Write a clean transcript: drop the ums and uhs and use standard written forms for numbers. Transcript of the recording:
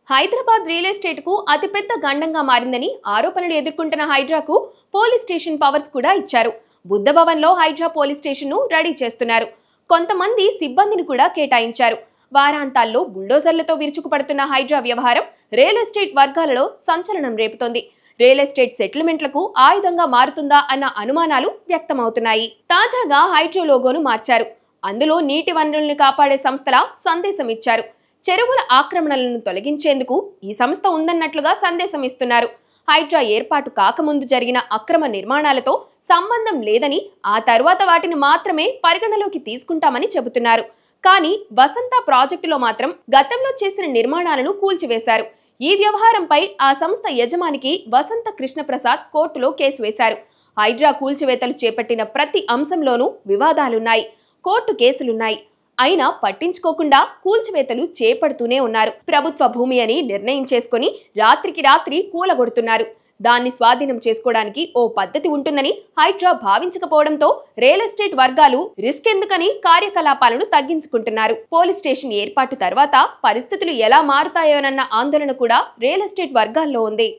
Hyderabad real estate కు అతిపెద్ద గండంగా మారిందని ఆరోపణలు ఎదుర్కొంటున్న హైడ్రాకు పోలీస్ స్టేషన్ పవర్స్ కూడా ఇచ్చారు. బుద్ధ భవన్ లో హైడ్రా పోలీస్ స్టేషన్ ను రెడీ చేస్తున్నారు. కొంతమంది సిబ్బందిని కూడా కేటాయించారు. వారాంతాల్లో బుల్డోజర్లతో విరుచుకుపడుతున్న హైడ్రా వ్యవహారం రియల్ ఎస్టేట్ వర్గాలలో సంచలనం రేపుతోంది. రియల్ ఎస్టేట్ సెటిల్మెంట్లకు ఆయుధంగా మారుతుందా అన్న అనుమానాలు వ్యక్తమవుతున్నాయి. తాజాగా హైడ్రా లోగోను మార్చారు. అందులో నీటి వనరుల్ని కాపాడే సంస్థల సందేశం ఇచ్చారు. చెరువుల ఆక్రమణలను తొలగించేందుకు ఈ సంస్థ ఉందన్నట్లుగా సందేశం ఇస్తున్నారు. హైడ్రా ఏర్పాటు కాకముందు జరిగిన అక్రమ నిర్మాణాలతో సంబంధం లేదని, ఆ తర్వాత వాటిని మాత్రమే పరిగణలోకి తీసుకుంటామని చెబుతున్నారు. కానీ వసంత ప్రాజెక్టులో మాత్రం గతంలో చేసిన నిర్మాణాలను కూల్చివేశారు. ఈ వ్యవహారంపై ఆ సంస్థ యజమానికి వసంత కృష్ణప్రసాద్ కోర్టులో కేసు వేశారు. హైడ్రా కూల్చివేతలు చేపట్టిన ప్రతి అంశంలోనూ వివాదాలున్నాయి, కోర్టు కేసులున్నాయి. అయినా పట్టించుకోకుండా కూల్చివేతలు చేపడుతూనే ఉన్నారు. ప్రభుత్వ భూమి అని నిర్ణయం చేసుకుని రాత్రికి రాత్రి కూలగొడుతున్నారు. దాన్ని స్వాధీనం చేసుకోవడానికి ఓ పద్ధతి ఉంటుందని హైడ్రా భావించకపోవడంతో రియల్ ఎస్టేట్ వర్గాలు రిస్క్ ఎందుకని కార్యకలాపాలను తగ్గించుకుంటున్నారు. పోలీస్ స్టేషన్ ఏర్పాటు తర్వాత పరిస్థితులు ఎలా మారుతాయోనన్న ఆందోళన కూడా రియల్ ఎస్టేట్ వర్గాల్లో ఉంది.